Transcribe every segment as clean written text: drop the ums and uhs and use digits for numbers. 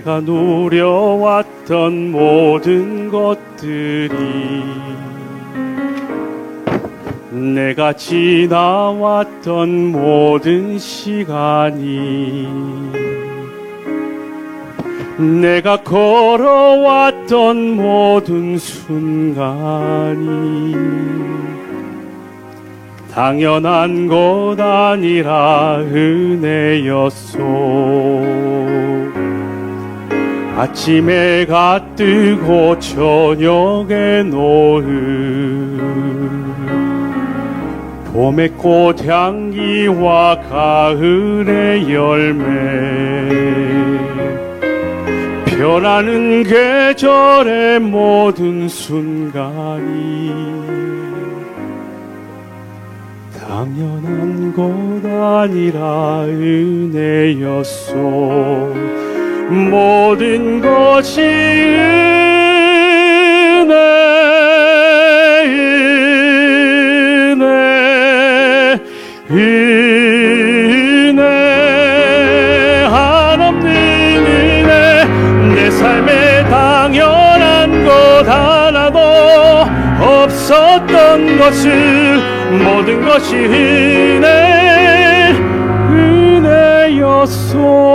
내가 누려왔던 모든 것들이, 내가 지나왔던 모든 시간이, 내가 걸어왔던 모든 순간이 당연한 것 아니라 은혜였소. 아침에 해가 뜨고 저녁에 노을, 봄의 꽃향기와 가을의 열매, 변하는 계절의 모든 순간이 당연한 것 아니라 은혜였소. 모든 것이 은혜, 은혜, 한없는 은혜. 내 삶에 당연한 것 하나도 없었던 것을, 모든 것이 은혜였소.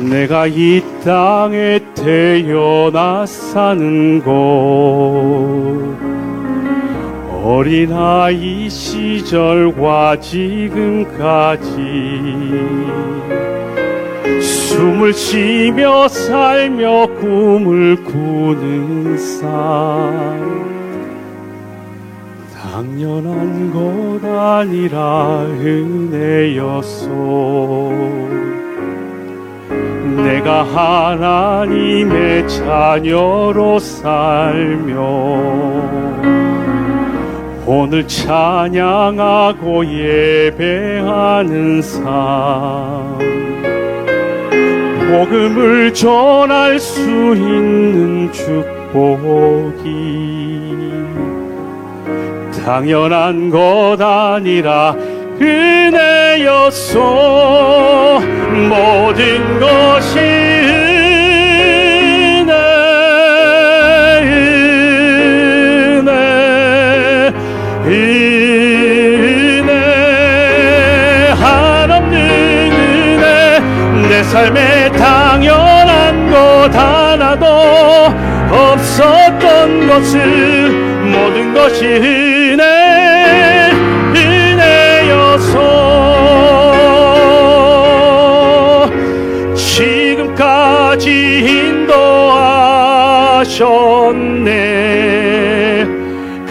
내가 이 땅에 태어나 사는 곳, 어린아이 시절과 지금까지 숨을 쉬며 살며 꿈을 꾸는 삶, 당연한 것 아니라 은혜였소. 내가 하나님의 자녀로 살며 오늘 찬양하고 예배하는 삶, 복음을 전할 수 있는 축복이 당연한 것 아니라 은혜였소. 모든 것이 은혜, 은혜, 은혜, 한없는 은혜. 내 삶에 당연한 것 하나도 없었던 것을, 모든 것이 은혜, 은혜여서 지금까지 인도하셨네.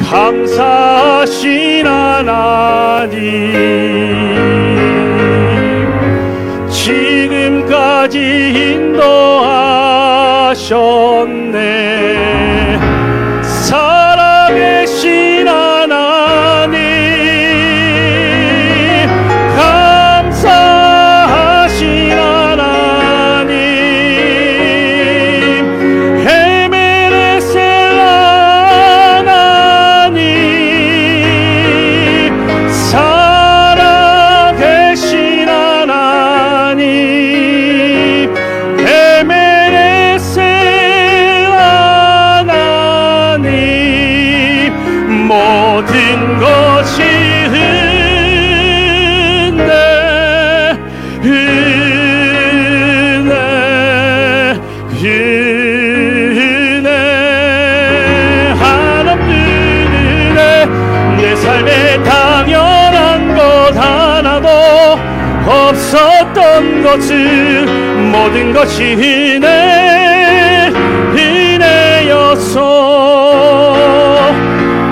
감사하신 하나님, 지금까지 인도하셨네. 살아계신 하나님, 감사하신 하나님, 에베네셀 하나님, 살아계신 하나님, 에베네셀 하나님, 모든 것이 은혜, 은혜, 은혜, 한없는 은혜. 내 삶에 당연한 것 하나도 없었던 것을, 모든 것이 은혜, 은혜였소.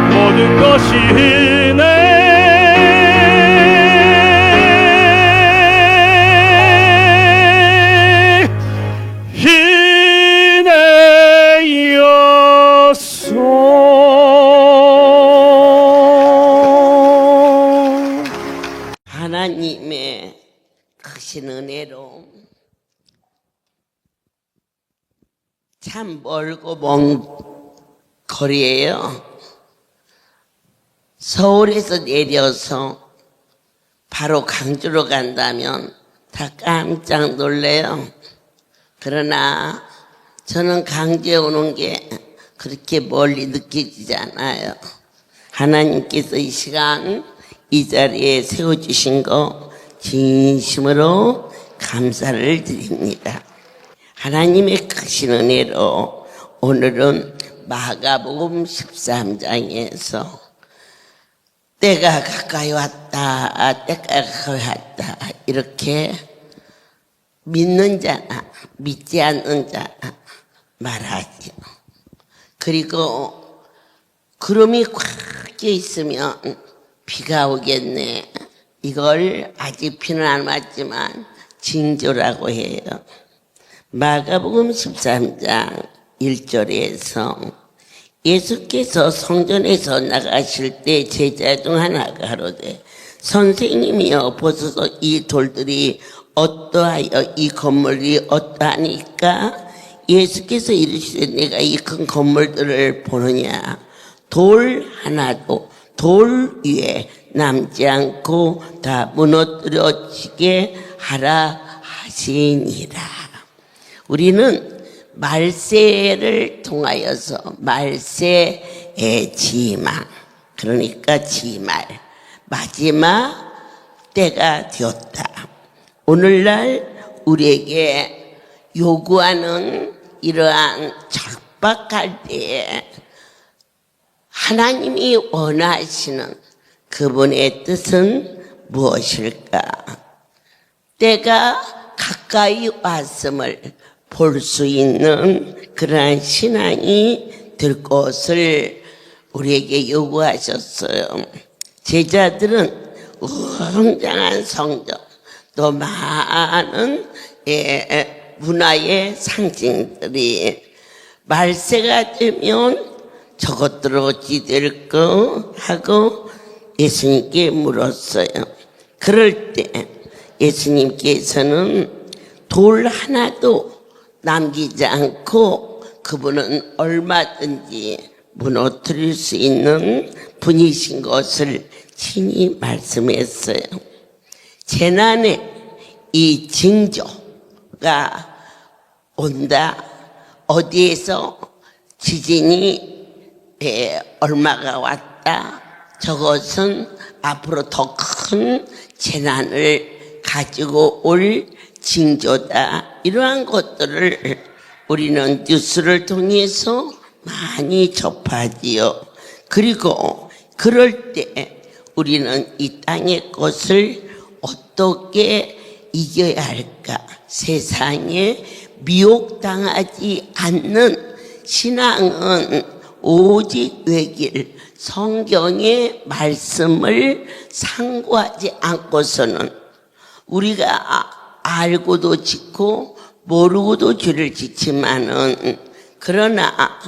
모든 것이 은혜, 은혜였소. 하나님의 크신 은혜로 참 멀고 먼 거리에요. 서울에서 내려서 바로 강주로 간다면 다 깜짝 놀래요. 그러나 저는 강주에 오는 게 그렇게 멀리 느껴지지 않아요. 하나님께서 이 시간 이 자리에 세워주신 거 진심으로 감사를 드립니다. 하나님의 크신 은혜로 오늘은 마가복음 13장에서 때가 가까이 왔다, 때가 가까이 왔다 이렇게 믿는 자나 믿지 않는 자나 말하지요. 그리고 구름이 꽉 껴 있으면 비가 오겠네. 이걸 아직 비는 안 왔지만 징조라고 해요. 마가복음 13장 1절에서 예수께서 성전에서 나가실 때 제자 중 하나가 가로되 선생님이여 보소서 이 돌들이 어떠하여 이 건물이 어떠하니까 예수께서 이르시되 내가 이 큰 건물들을 보느냐 돌 하나도 돌 위에 남지 않고 다 무너뜨려지게 하라 하시니라. 우리는 말세를 통하여서 말세의 지망, 그러니까 지말, 마지막 때가 되었다. 오늘날 우리에게 요구하는 이러한 절박할 때에 하나님이 원하시는 그분의 뜻은 무엇일까? 때가 가까이 왔음을 볼 수 있는 그러한 신앙이 될 것을 우리에게 요구하셨어요. 제자들은 웅장한 성전, 또 많은 문화의 상징들이 말세가 되면 저것들은 어찌 될까 하고 예수님께 물었어요. 그럴 때 예수님께서는 돌 하나도 남기지 않고 그분은 얼마든지 무너뜨릴 수 있는 분이신 것을 친히 말씀했어요. 재난의 이 징조가 온다. 어디에서 지진이 얼마가 왔다. 저것은 앞으로 더 큰 재난을 가지고 올 징조다. 이러한 것들을 우리는 뉴스를 통해서 많이 접하지요. 그리고 그럴 때 우리는 이 땅의 것을 어떻게 이겨야 할까? 세상에 미혹당하지 않는 신앙은 오직 외길 성경의 말씀을 상고하지 않고서는 우리가 알고도 짓고 모르고도 죄를 짓지만은 그러나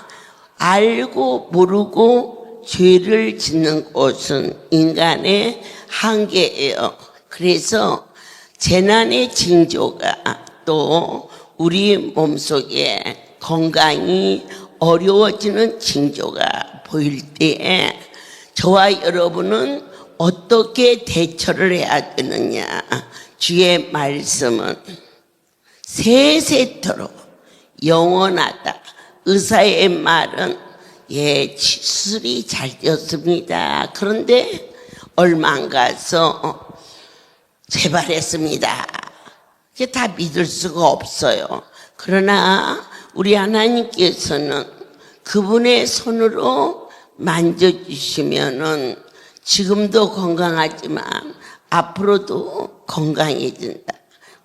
알고 모르고 죄를 짓는 것은 인간의 한계예요. 그래서 재난의 징조가 또 우리 몸속에 건강이 어려워지는 징조가 보일 때에 저와 여러분은 어떻게 대처를 해야 되느냐. 주의 말씀은 세세토록 영원하다. 의사의 말은 수술이 잘 되었습니다. 그런데 얼마 안 가서 재발했습니다. 이게 다 믿을 수가 없어요. 그러나 우리 하나님께서는 그분의 손으로 만져주시면은 지금도 건강하지만 앞으로도 건강해진다.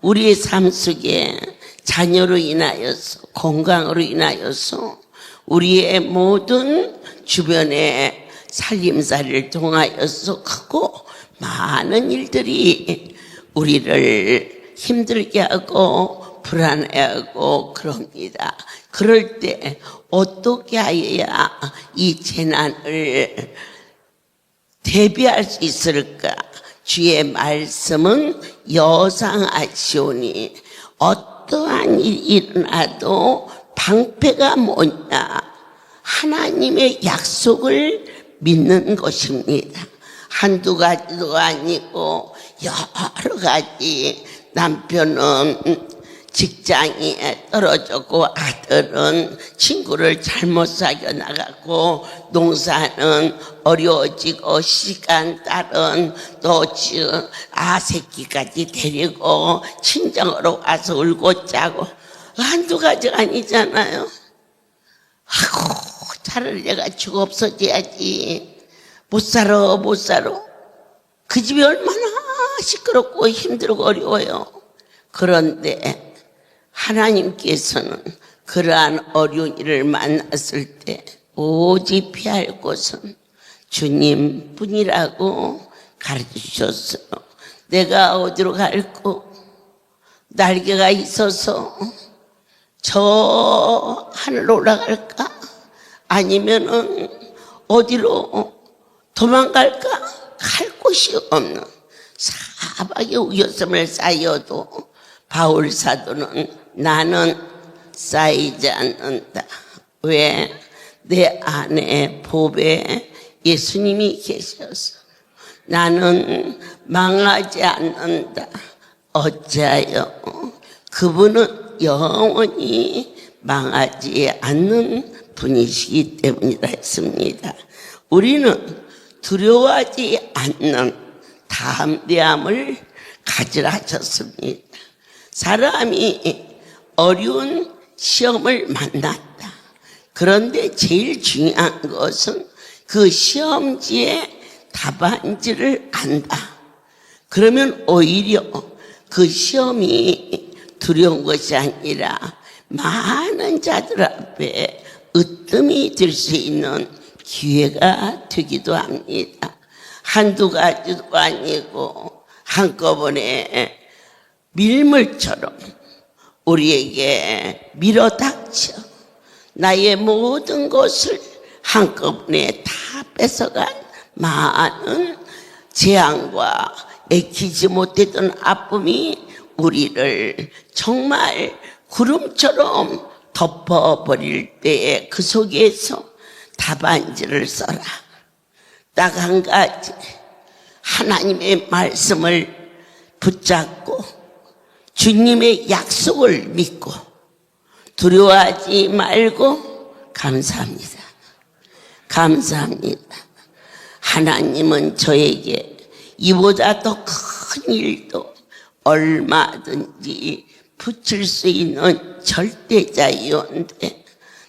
우리의 삶 속에 자녀로 인하여서 건강으로 인하여서 우리의 모든 주변의 살림살이를 통하여서 크고 많은 일들이 우리를 힘들게 하고 불안해하고 그럽니다. 그럴 때 어떻게 하여야 이 재난을 대비할 수 있을까? 주의 말씀은 여상하시오니 어떠한 일이 일어나도 방패가 뭐냐? 하나님의 약속을 믿는 것입니다. 한두 가지도 아니고 여러 가지. 남편은 직장이 떨어졌고 아들은 친구를 잘못 사귀어 나가고 농사는 어려워지고 시간 딸은 또 새끼까지 데리고 친정으로 와서 울고 짜고 한두 가지가 아니잖아요. 아이고 차라리 내가 죽어 없어져야지. 못 살아. 그 집이 얼마나 시끄럽고 힘들고 어려워요. 그런데 하나님께서는 그러한 어려운 일을 만났을 때 오직 피할 곳은 주님뿐이라고 가르쳐주셨어요. 내가 어디로 갈고 날개가 있어서 저 하늘로 올라갈까? 아니면은 어디로 도망갈까? 갈 곳이 없는 사박의 우겨섬을 쌓여도 바울 사도는 나는 쌓이지 않는다. 왜? 내 안에 복에 예수님이 계셔서 나는 망하지 않는다. 어찌하여? 그분은 영원히 망하지 않는 분이시기 때문이라 했습니다. 우리는 두려워하지 않는 담대함을 가지라 하셨습니다. 사람이 어려운 시험을 만났다. 그런데 제일 중요한 것은 그 시험지의 답안지를 안다. 그러면 오히려 그 시험이 두려운 것이 아니라 많은 자들 앞에 으뜸이 될 수 있는 기회가 되기도 합니다. 한두 가지도 아니고 한꺼번에 밀물처럼 우리에게 밀어닥쳐 나의 모든 것을 한꺼번에 다 뺏어간 많은 재앙과 애키지 못했던 아픔이 우리를 정말 구름처럼 덮어버릴 때에 그 속에서 답안지를 써라. 딱 한 가지, 하나님의 말씀을 붙잡고 주님의 약속을 믿고 두려워하지 말고 감사합니다. 감사합니다. 하나님은 저에게 이보다 더 큰 일도 얼마든지 붙일 수 있는 절대자이온데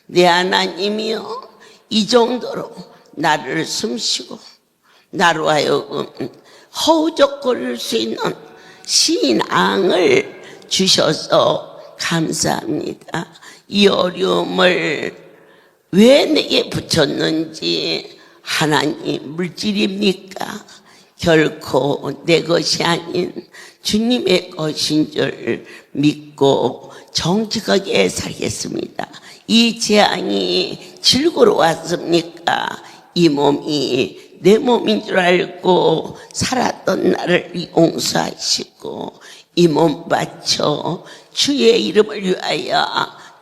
내 하나님이여 이 정도로 나를 숨쉬고 나로 하여금 허우적거릴 수 있는 신앙을 주셔서 감사합니다. 이 어려움을 왜 내게 붙였는지 하나님 물질입니까? 결코 내 것이 아닌 주님의 것인 줄 믿고 정직하게 살겠습니다. 이 재앙이 질고로 왔습니까? 이 몸이 내 몸인 줄 알고 살았던 나를 용서하시고 이 몸 바쳐 주의 이름을 위하여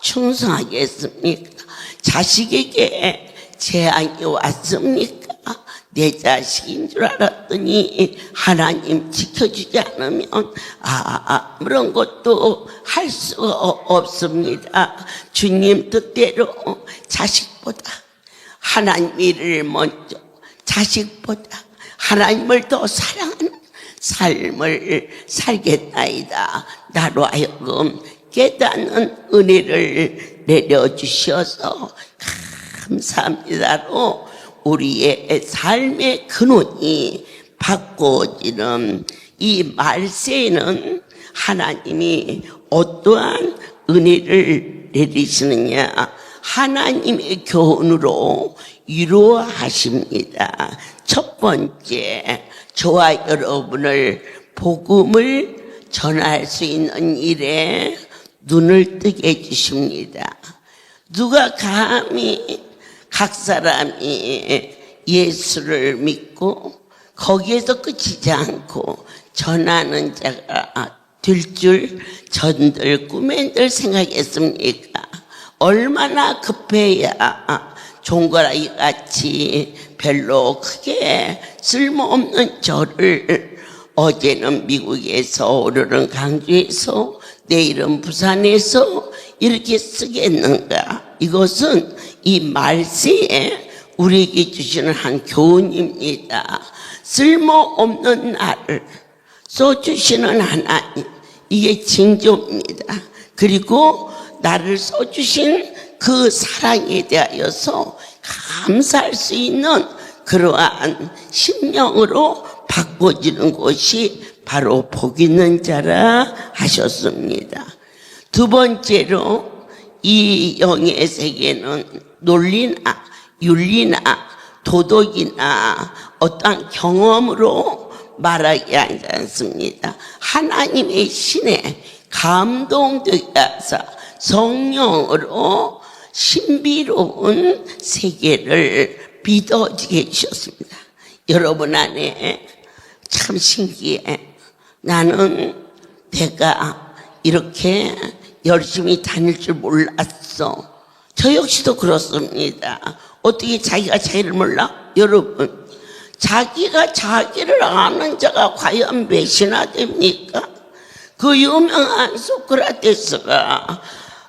충성하겠습니까? 자식에게 재앙이 왔습니까? 내 자식인 줄 알았더니 하나님 지켜주지 않으면 아무런 것도 할 수가 없습니다. 주님 뜻대로 자식보다 하나님 일을 먼저 자식보다 하나님을 더 사랑하는 삶을 살겠나이다. 나로 하여금 깨닫는 은혜를 내려주셔서 감사합니다로 우리의 삶의 근원이 바꿔지는 이 말세에는 하나님이 어떠한 은혜를 내리시느냐? 하나님의 교훈으로 이루어하십니다. 첫 번째, 저와 여러분을 복음을 전할 수 있는 일에 눈을 뜨게 해주십니다. 누가 감히 각 사람이 예수를 믿고 거기에서 끝이지 않고 전하는 자가 될 줄 전들 꿈엔들 생각했습니까? 얼마나 급해야 종거라기 같이 별로 크게 쓸모없는 저를 어제는 미국에서, 오늘은 강주에서, 내일은 부산에서 이렇게 쓰겠는가? 이것은 이 말세에 우리에게 주시는 한 교훈입니다. 쓸모없는 나를 써주시는 하나님, 이게 징조입니다. 그리고 나를 써주신 그 사랑에 대하여서 감사할 수 있는 그러한 심령으로 바꿔지는 것이 바로 복 있는 자라 하셨습니다. 두 번째로 이 영의 세계는 논리나 윤리나 도덕이나 어떠한 경험으로 말하지 않습니다. 하나님의 신에 감동되어서 성령으로 신비로운 세계를 믿어지게 해주셨습니다. 여러분 안에 참 신기해. 나는 내가 이렇게 열심히 다닐 줄 몰랐어. 저 역시도 그렇습니다. 어떻게 자기가 자기를 몰라? 여러분, 자기가 자기를 아는 자가 과연 몇이나 됩니까? 그 유명한 소크라테스가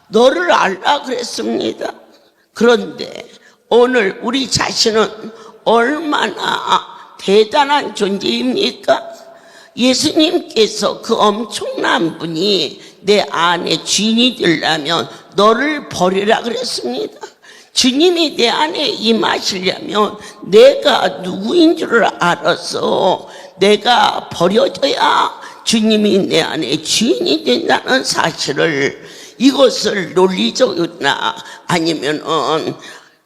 너를 알라 그랬습니다. 그런데 오늘 우리 자신은 얼마나 대단한 존재입니까? 예수님께서 그 엄청난 분이 내 안에 주인이 되려면 너를 버리라 그랬습니다. 주님이 내 안에 임하시려면 내가 누구인 줄 알아서 내가 버려져야 주님이 내 안에 주인이 된다는 사실을, 이것을 논리적이나 아니면은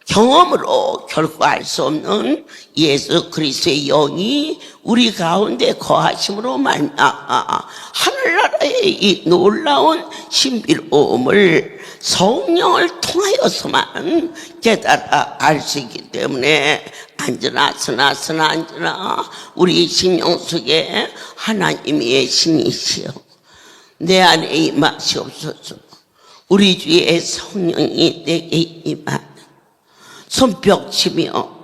경험으로 결코 알 수 없는 예수 그리스도의 영이 우리 가운데 거하심으로 말미암아 하늘나라의 이 놀라운 신비로움을 성령을 통하여서만 깨달아 알 수 있기 때문에 앉으나 서나 앉으나 우리 심령 속에 하나님의 신이시여 내 안에 임하시옵소서. 우리 주의 성령이 내게 임하며 손뼉치며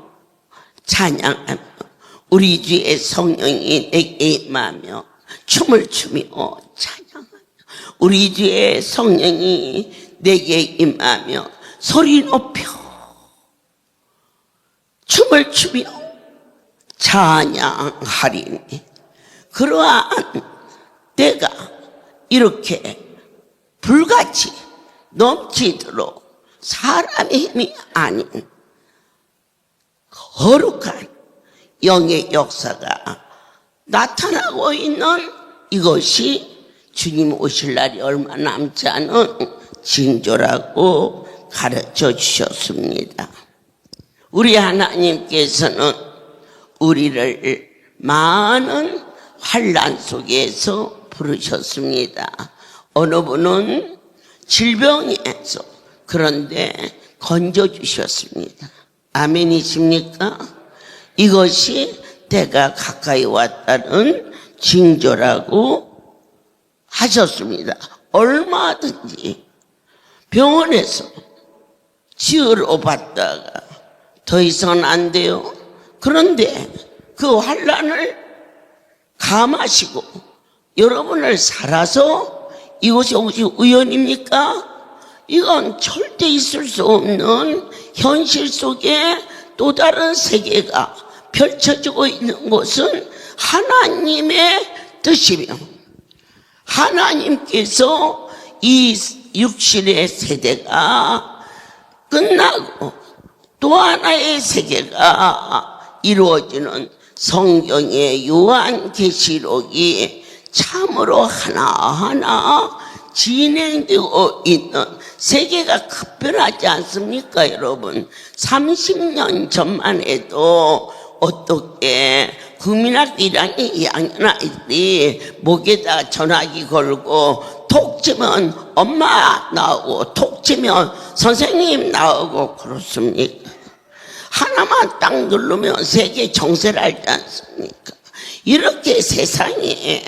찬양하며 우리 주의 성령이 내게 임하며 춤을 추며 찬양하며 우리 주의 성령이 내게 임하며 소리 높여 춤을 추며 찬양하리니, 그러한 때가 이렇게 불같이 넘치도록 사람의 힘이 아닌 거룩한 영의 역사가 나타나고 있는 이것이 주님 오실 날이 얼마 남지 않은 징조라고 가르쳐 주셨습니다. 우리 하나님께서는 우리를 많은 환난 속에서 부르셨습니다. 어느 분은 질병에서, 그런데 건져주셨습니다. 아멘이십니까? 이것이 때가 가까이 왔다는 징조라고 하셨습니다. 얼마든지 병원에서 치료받다가 더 이상은 안 돼요. 그런데 그 환난을 감하시고 여러분을 살아서 이것이 혹시 우연입니까? 이건 절대 있을 수 없는 현실 속에 또 다른 세계가 펼쳐지고 있는 것은 하나님의 뜻이며, 하나님께서 이 육신의 세대가 끝나고 또 하나의 세계가 이루어지는 성경의 요한계시록이 참으로 하나하나 진행되고 있는 세계가 급변하지 않습니까, 여러분? 30년 전만 해도 어떻게 국민학교 1학년 2학년 아이들이 목에다 전화기 걸고 톡 치면 엄마 나오고 톡 치면 선생님 나오고 그렇습니까? 하나만 딱 누르면 세계 정세를 알지 않습니까? 이렇게 세상에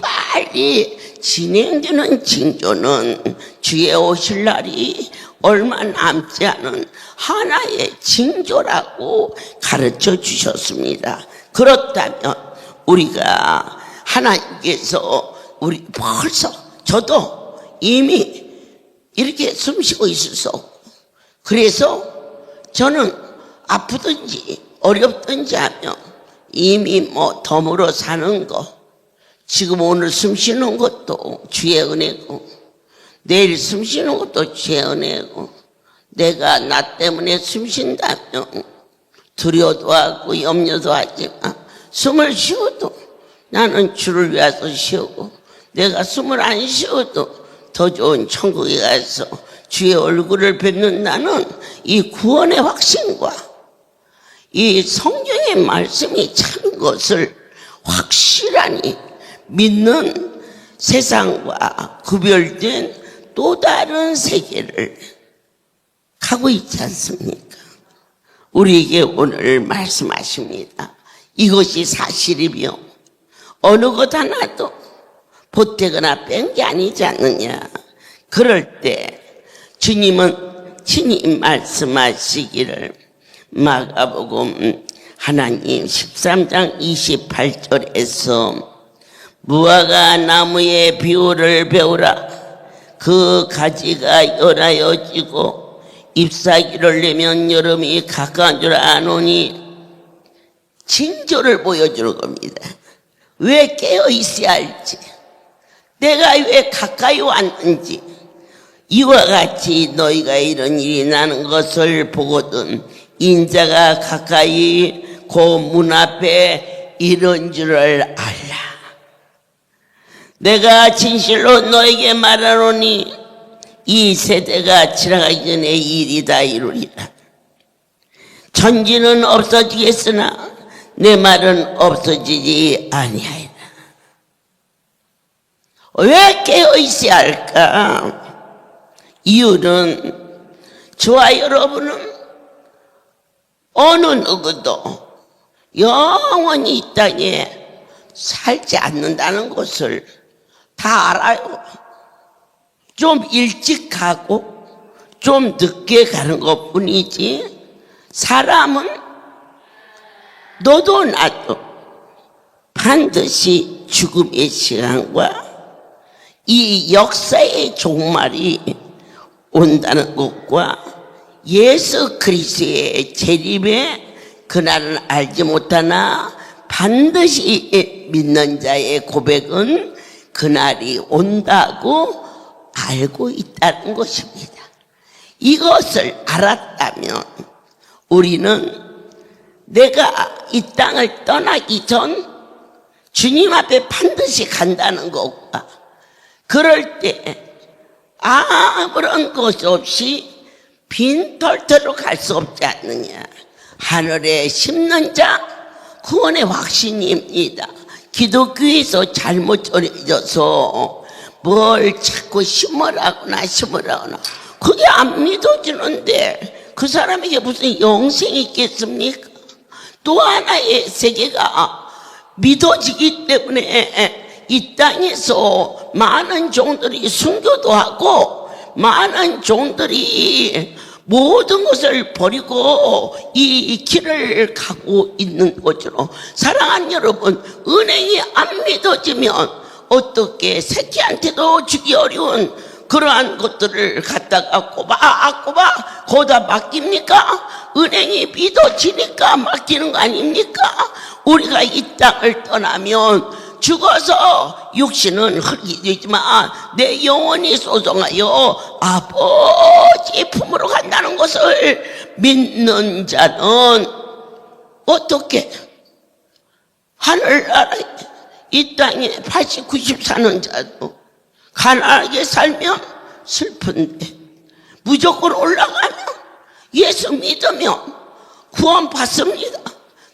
빨리 진행되는 징조는 주의 오실 날이 얼마 남지 않은 하나의 징조라고 가르쳐 주셨습니다. 그렇다면 우리가 하나님께서 우리 벌써 저도 이미 이렇게 숨쉬고 있을 수 없고, 그래서 저는 아프든지 어렵든지 하면 이미 뭐 덤으로 사는 거, 지금 오늘 숨쉬는 것도 주의 은혜고, 내일 숨쉬는 것도 주의 은혜고, 내가 나 때문에 숨쉰다면 두려워도 하고 염려도 하지만 숨을 쉬어도 나는 주를 위해서 쉬고, 내가 숨을 안 쉬어도 더 좋은 천국에 가서 주의 얼굴을 뵙는다는 이 구원의 확신과 이 성경의 말씀이 참인 것을 확실하니 믿는 세상과 구별된 또 다른 세계를 가고 있지 않습니까? 우리에게 오늘 말씀하십니다. 이것이 사실이며 어느 것 하나도 보태거나 뺀 게 아니지 않느냐. 그럴 때 주님은 친히 말씀하시기를, 마가복음 하나님 13장 28절에서 무화과 나무의 비유를 배우라. 그 가지가 열하여 지고 잎사귀를 내면 여름이 가까운 줄 아노니, 징조를 보여주는 겁니다. 왜 깨어 있어야 할지, 내가 왜 가까이 왔는지. 이와 같이 너희가 이런 일이 나는 것을 보거든 인자가 가까이 그 문 앞에 이런 줄을 알라. 내가 진실로 너에게 말하노니 이 세대가 지나가기 전에 이 일이 다 이루리라. 천지는 없어지겠으나 내 말은 없어지지 아니하리라. 왜 깨어있어야 할까? 이유는 저와 여러분은 어느 누구도 영원히 이 땅에 살지 않는다는 것을 다 알아요. 좀 일찍 가고 좀 늦게 가는 것 뿐이지, 사람은 너도 나도 반드시 죽음의 시간과 이 역사의 종말이 온다는 것과 예수 그리스도의 재림의 그날은 알지 못하나 반드시 믿는 자의 고백은 그날이 온다고 알고 있다는 것입니다. 이것을 알았다면 우리는 내가 이 땅을 떠나기 전 주님 앞에 반드시 간다는 것과, 그럴 때 아무런 것 없이 빈털터로 갈 수 없지 않느냐. 하늘에 심는 자 구원의 확신입니다. 기독교에서 잘못 전해져서 뭘 자꾸 심으라거나 그게 안 믿어지는데 그 사람에게 무슨 영생이 있겠습니까? 또 하나의 세계가 믿어지기 때문에 이 땅에서 많은 종들이 순교도 하고 많은 종들이 모든 것을 버리고 이 길을 가고 있는 것으로, 사랑하는 여러분, 은행이 안 믿어지면 어떻게 새끼한테도 주기 어려운 그러한 것들을 갖다가 꼬박꼬박 거기다 맡깁니까? 은행이 믿어지니까 맡기는 거 아닙니까? 우리가 이 땅을 떠나면 죽어서 육신은 흙이 되지만 내 영혼이 소송하여 아버지 품으로 간다는 것을 믿는 자는 어떻게 하늘나라에 이 땅에 80, 90 사는 자도 가난하게 살면 슬픈데 무조건 올라가면 예수 믿으면 구원 받습니다.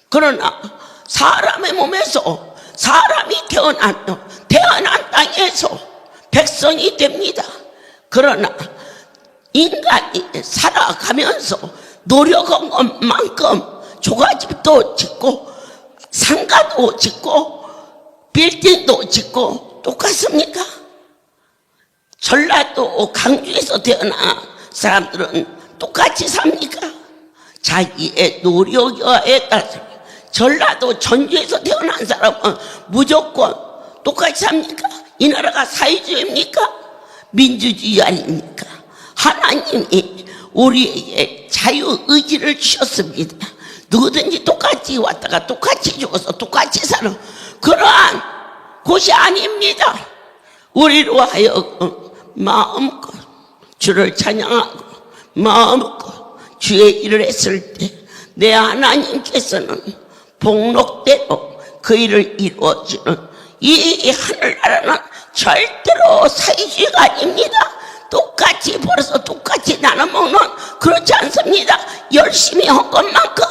그러나 사람의 몸에서 사람이 태어난 땅에서 백성이 됩니다. 그러나 인간이 살아가면서 노력한 것만큼 조가집도 짓고 상가도 짓고 빌딩도 짓고 똑같습니까? 전라도 강주에서 태어난 사람들은 똑같이 삽니까? 자기의 노력에 따라서 전라도 전주에서 태어난 사람은 무조건 똑같이 합니까? 이 나라가 사회주의입니까? 민주주의 아닙니까? 하나님이 우리에게 자유의지를 주셨습니다. 누구든지 똑같이 왔다가 똑같이 죽어서 똑같이 사는 그러한 곳이 아닙니다. 우리로 하여금 마음껏 주를 찬양하고 마음껏 주의 일을 했을 때 내 하나님께서는 복록대로 그 일을 이루어주는 이 하늘나라는 절대로 사회주의가 아닙니다. 똑같이 벌어서 똑같이 나눠 먹는 그렇지 않습니다. 열심히 한 것만큼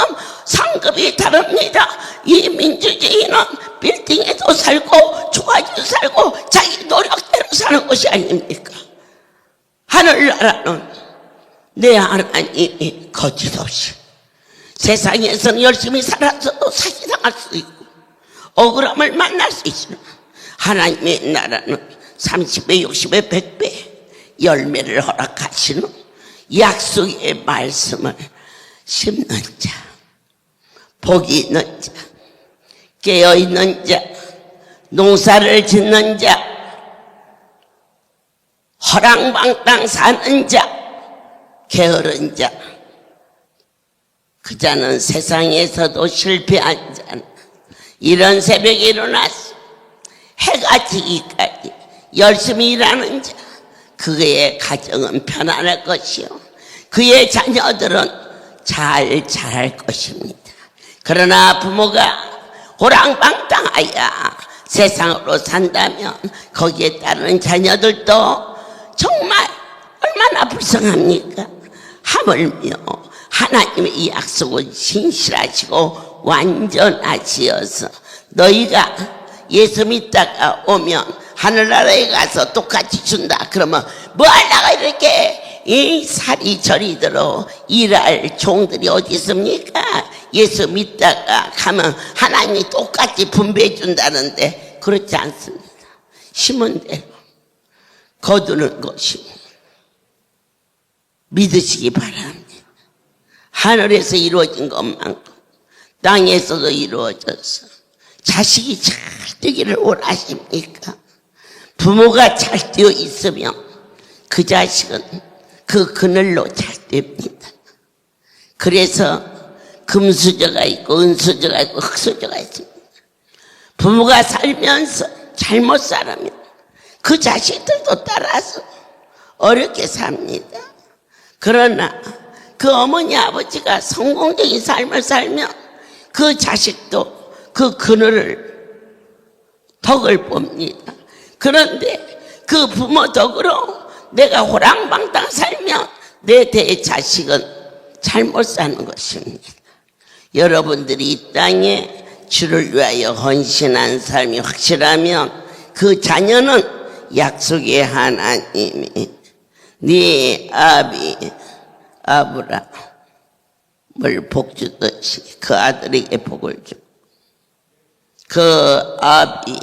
상급이 다릅니다. 이 민주주의는 빌딩에도 살고 주가지도 살고 자기 노력대로 사는 것이 아닙니까? 하늘나라는 내 하나님이 거짓 없이 세상에서는 열심히 살아서도 사기당할 수 있고 억울함을 만날 수 있으나 하나님의 나라는 30배, 60배, 100배 열매를 허락하시는 약속의 말씀을 심는 자, 복이 있는 자, 깨어있는 자, 농사를 짓는 자, 허랑방땅 사는 자, 게으른 자, 그 자는 세상에서도 실패한 자는 이런 새벽에 일어나서 해가 지기까지 열심히 일하는 자, 그의 가정은 편안할 것이요 그의 자녀들은 잘 자랄 것입니다. 그러나 부모가 호랑방땅하여 세상으로 산다면 거기에 따르는 자녀들도 정말 얼마나 불쌍합니까? 하물며 하나님의 이 약속은 신실하시고 완전하시어서 너희가 예수 믿다가 오면 하늘나라에 가서 똑같이 준다. 그러면 뭐 하려고 이렇게 이 살이 저리도록 일할 종들이 어디 있습니까? 예수 믿다가 가면 하나님이 똑같이 분배해 준다는데 그렇지 않습니다. 심은 대로 거두는 것입니다. 믿으시기 바랍니다. 하늘에서 이루어진 것만큼 땅에서도 이루어져서 자식이 잘 되기를 원하십니까? 부모가 잘 되어 있으면 그 자식은 그 그늘로 잘 됩니다. 그래서 금수저가 있고 은수저가 있고 흙수저가 있습니다. 부모가 살면서 잘못 살면 그 자식들도 따라서 어렵게 삽니다. 그러나 그 어머니 아버지가 성공적인 삶을 살면 그 자식도 그 그늘을 덕을 봅니다. 그런데 그 부모 덕으로 내가 호랑방땅 살면 내 대 자식은 잘못 사는 것입니다. 여러분들이 이 땅에 주를 위하여 헌신한 삶이 확실하면 그 자녀는 약속의 하나님이 네 아비 아브라함을 복주듯이 그 아들에게 복을 주, 그 아비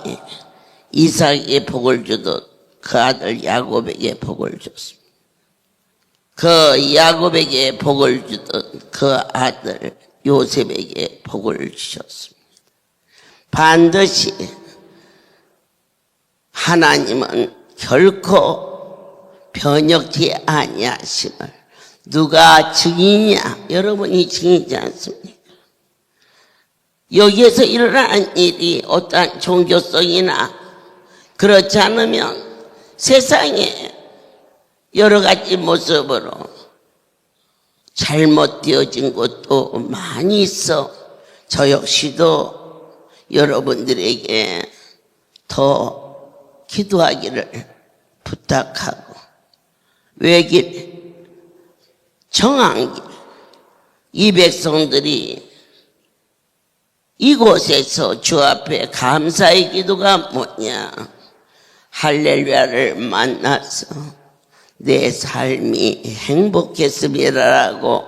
이삭에게 복을 주듯 그 아들 야곱에게 복을 줬습니다. 그 야곱에게 복을 주듯 그 아들 요셉에게 복을 주셨습니다. 반드시 하나님은 결코 변혁지 아니하심을 누가 증인이냐? 여러분이 증인이지 않습니까? 여기에서 일어나는 일이 어떠한 종교성이나 그렇지 않으면 세상에 여러 가지 모습으로 잘못되어진 것도 많이 있어. 저 역시도 여러분들에게 더 기도하기를 부탁하고 외길 정한 길, 이 백성들이 이곳에서 주 앞에 감사의 기도가 뭐냐? 할렐루야를 만나서 내 삶이 행복했음이라고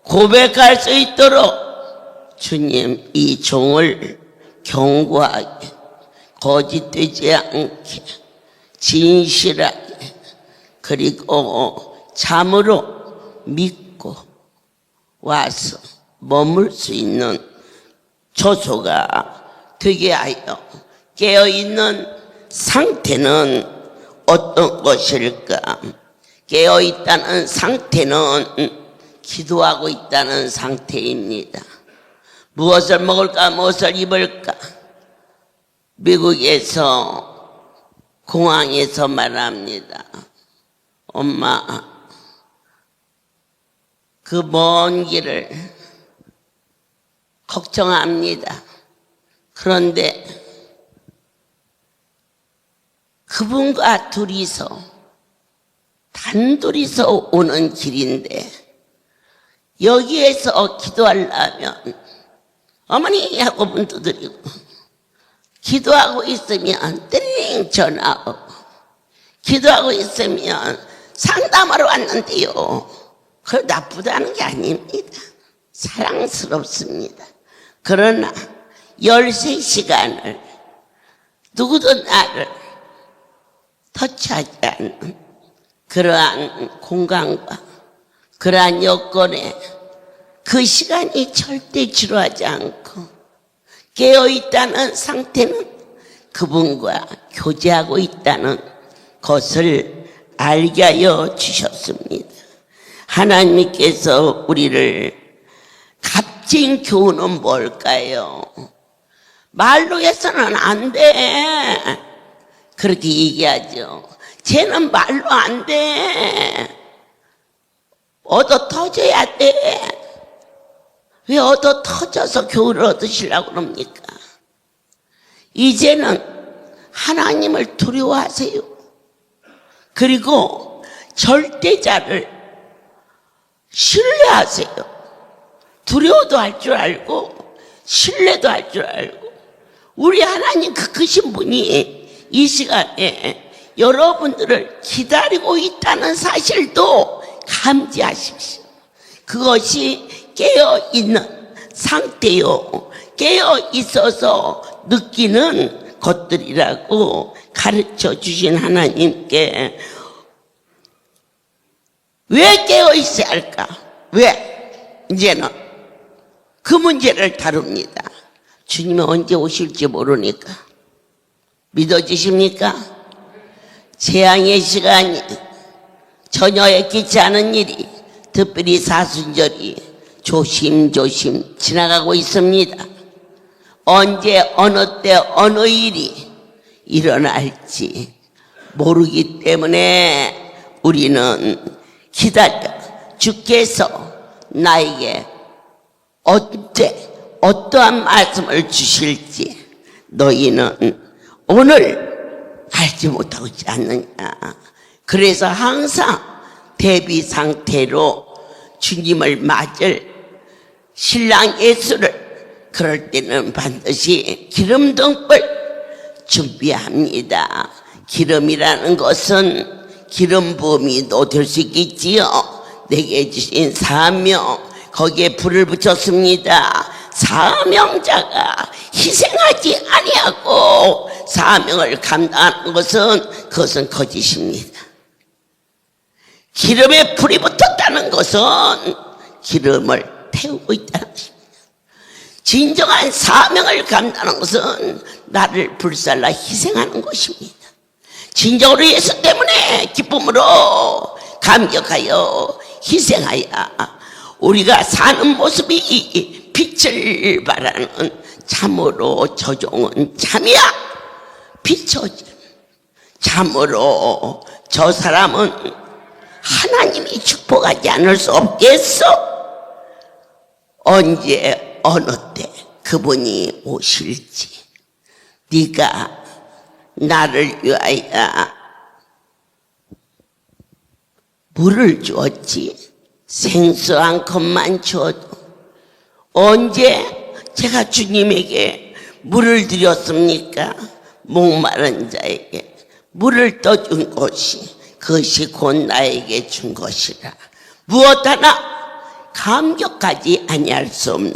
고백할 수 있도록 주님 이 종을 견고하게 거짓되지 않게 진실하게 그리고 참으로 믿고 와서 머물 수 있는 초소가 되게 하여 깨어있는 상태는 어떤 것일까? 깨어있다는 상태는 기도하고 있다는 상태입니다. 무엇을 먹을까? 무엇을 입을까? 미국에서 공항에서 말합니다. 엄마, 그 먼 길을 걱정합니다. 그런데 그분과 둘이서 단둘이서 오는 길인데 여기에서 기도하려면 어머니 하고 문 두드리고 기도하고 있으면 띠링 전화 오고 기도하고 있으면 상담하러 왔는데요. 그걸 나쁘다는 게 아닙니다. 사랑스럽습니다. 그러나 13시간을 누구도 나를 터치하지 않는 그러한 공간과 그러한 여건에 그 시간이 절대 지루하지 않고 깨어있다는 상태는 그분과 교제하고 있다는 것을 알게 하여 주셨습니다. 하나님께서 우리를 값진 교훈은 뭘까요? 말로 해서는 안 돼. 그렇게 얘기하죠. 쟤는 말로 안 돼. 얻어 터져야 돼. 왜 얻어 터져서 교훈을 얻으시려고 그럽니까? 이제는 하나님을 두려워하세요. 그리고 절대자를 신뢰하세요. 두려워도 할 줄 알고 신뢰도 할 줄 알고 우리 하나님 그 크신 분이 이 시간에 여러분들을 기다리고 있다는 사실도 감지하십시오. 그것이 깨어있는 상태요. 깨어있어서 느끼는 것들이라고 가르쳐 주신 하나님께 왜 깨어있어야 할까? 왜? 이제는 그 문제를 다룹니다. 주님이 언제 오실지 모르니까 믿어지십니까? 재앙의 시간이 전혀 애기지 않은 일이 특별히 사순절이 조심조심 지나가고 있습니다. 언제 어느 때 어느 일이 일어날지 모르기 때문에 우리는 기다려 주께서 나에게 언제 어떠한 말씀을 주실지 너희는 오늘 알지 못하고 있지 않느냐. 그래서 항상 대비 상태로 주님을 맞을 신랑 예수를 그럴 때는 반드시 기름등불 준비합니다. 기름이라는 것은 기름 부음이도 될 수 있겠지요. 내게 주신 사명 거기에 불을 붙였습니다. 사명자가 희생하지 아니하고 사명을 감당하는 것은 그것은 거짓입니다. 기름에 불이 붙었다는 것은 기름을 태우고 있다는 것입니다. 진정한 사명을 감당하는 것은 나를 불살라 희생하는 것입니다. 진정으로 예수 때문에 기쁨으로 감격하여 희생하여 우리가 사는 모습이 빛을 발하는 참으로 저 종은 참이야. 비춰진 참으로 저 사람은 하나님이 축복하지 않을 수 없겠어. 언제 어느 때 그분이 오실지 네가 나를 위하여 물을 주었지 생수한 컵만 줘도 언제 제가 주님에게 물을 드렸습니까? 목마른 자에게 물을 떠준 것이 그것이 곧 나에게 준 것이라. 무엇 하나 감격하지 아니할 수 없는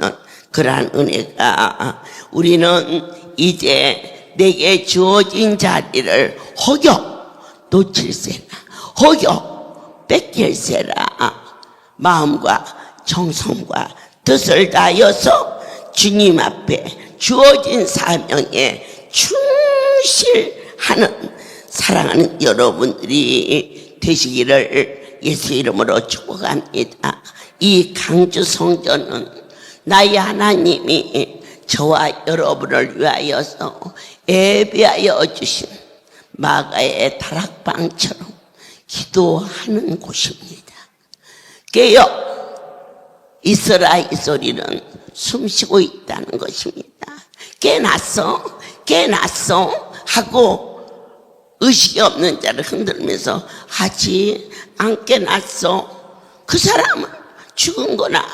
그러한 은혜가 우리는 이제 내게 주어진 자리를 혹여 놓칠세라 혹여 뺏길세라 마음과 정성과 뜻을 다하여서 주님 앞에 주어진 사명에 충실하는 사랑하는 여러분들이 되시기를 예수 이름으로 축복합니다. 이 강주 성전은 나의 하나님이 저와 여러분을 위하여서 예비하여 주신 마가의 다락방처럼 기도하는 곳입니다. 깨어 있어라, 이 소리는 숨쉬고 있다는 것입니다. 깨났어 하고 의식이 없는 자를 흔들면서 하지 안 깨났어. 그 사람은 죽은 거나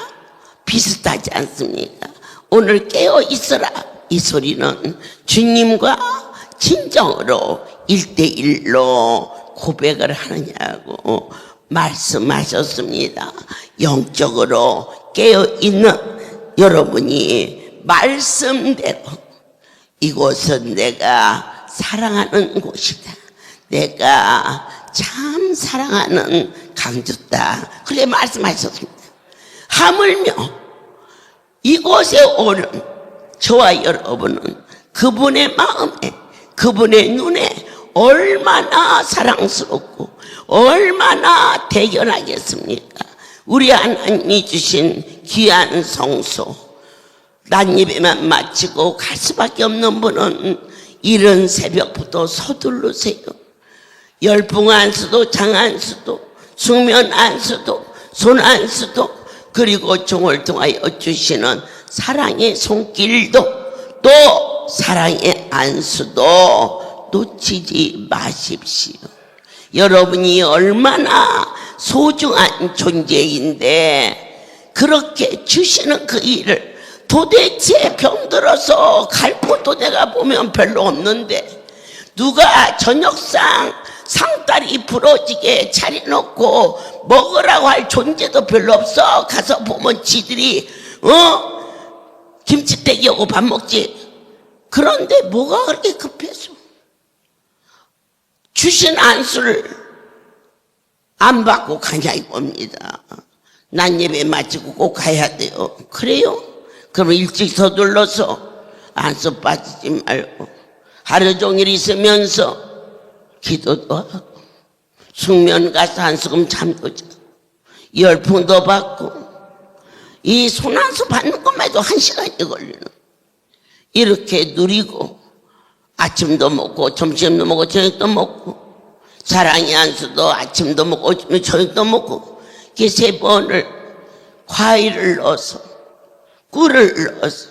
비슷하지 않습니까? 오늘 깨어 있어라, 이 소리는 주님과 진정으로 1대1로 고백을 하느냐고 말씀하셨습니다. 영적으로 깨어있는 여러분이 말씀대로 이곳은 내가 사랑하는 곳이다, 내가 참 사랑하는 강주다, 그렇게 말씀하셨습니다. 하물며 이곳에 오는 저와 여러분은 그분의 마음에, 그분의 눈에 얼마나 사랑스럽고 얼마나 대견하겠습니까? 우리 하나님이 주신 귀한 성소, 낯예배만 마치고 갈 수밖에 없는 분은 이른 새벽부터 서두르세요. 열풍 안수도, 장 안수도, 숙면 안수도, 손 안수도, 그리고 종을 통하여 주시는 사랑의 손길도, 또 사랑의 안수도 놓치지 마십시오. 여러분이 얼마나 소중한 존재인데 그렇게 주시는 그 일을, 도대체 병들어서 갈 곳도 내가 보면 별로 없는데 누가 저녁상 상다리 부러지게 차려놓고 먹으라고 할 존재도 별로 없어. 가서 보면 지들이 김치떼기하고 밥 먹지. 그런데 뭐가 그렇게 급해서 주신 안수를 안 받고 가냐 이겁니다. 난 예배 마치고 꼭 가야 돼요. 그래요? 그럼 일찍 서둘러서 안수 빠지지 말고 하루 종일 있으면서 기도도 하고 숙면 가서 한숨 잠도 자고 열풍도 받고, 이 손안수 받는 것만 해도 1시간이 걸리는, 이렇게 누리고 아침도 먹고 점심도 먹고 저녁도 먹고, 사랑의 안수도 아침도 먹고 저녁도 먹고, 이렇게 3번을 과일을 넣어서, 꿀을 넣어서,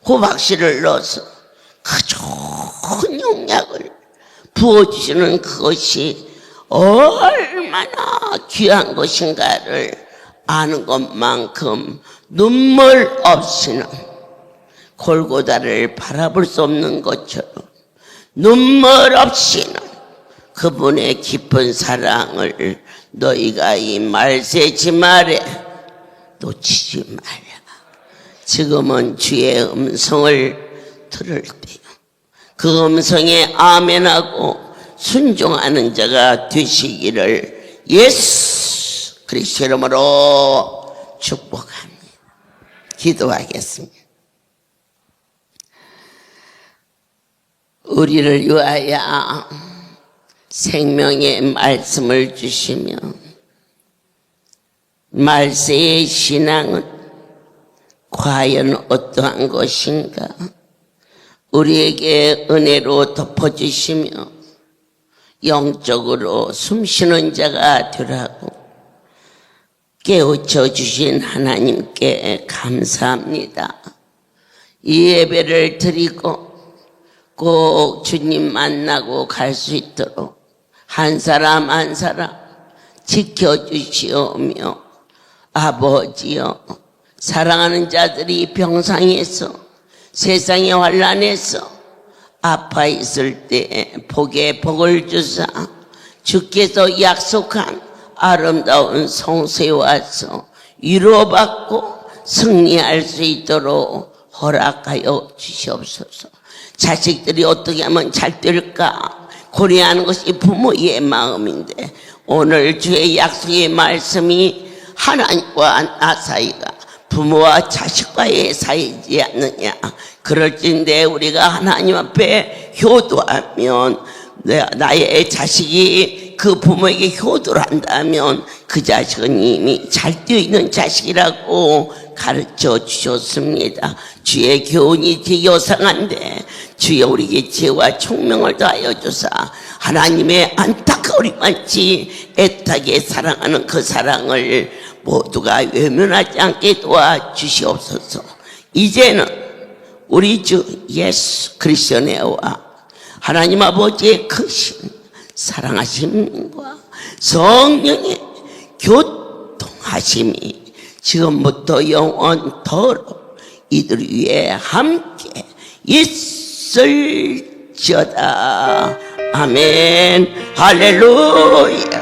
호박씨를 넣어서 그 좋은 용약을 부어주시는 그것이 얼마나 귀한 것인가를 아는 것만큼 눈물 없이는 골고다를 바라볼 수 없는 것처럼 눈물 없이는 그분의 깊은 사랑을 너희가 이 말세지 말에 놓치지 말라. 지금은 주의 음성을 들을 때요, 그 음성에 아멘하고 순종하는 자가 되시기를 예수 그리스도 이름으로 축복합니다. 기도하겠습니다. 우리를 위하여 생명의 말씀을 주시며 말세의 신앙은 과연 어떠한 것인가 우리에게 은혜로 덮어주시며 영적으로 숨쉬는 자가 되라고 깨우쳐 주신 하나님께 감사합니다. 이 예배를 드리고 꼭 주님 만나고 갈 수 있도록 한 사람 한 사람 지켜주시오며, 아버지여, 사랑하는 자들이 병상에서 세상의 환난에서 아파 있을 때 복에 복을 주사 주께서 약속한 아름다운 성소에 와서 위로받고 승리할 수 있도록 허락하여 주시옵소서. 자식들이 어떻게 하면 잘 될까 고려하는 것이 부모의 마음인데, 오늘 주의 약속의 말씀이 하나님과 나 사이가 부모와 자식과의 사이지 않느냐. 그럴진데 우리가 하나님 앞에 효도하면 나의 자식이 그 부모에게 효도를 한다면 그 자식은 이미 잘 뛰어있는 자식이라고 가르쳐 주셨습니다. 주의 교훈이 되게 요상한데 주여 우리에게 지혜와 총명을 더하여 주사 하나님의 안타까우리만치 애타게 사랑하는 그 사랑을 모두가 외면하지 않게 도와주시옵소서. 이제는 우리 주 예수 그리스도와 하나님 아버지의 크신 사랑하심과 성령의 교통하심이 지금부터 영원토록 이들 위에 함께 있을지어다. 아멘. 할렐루야.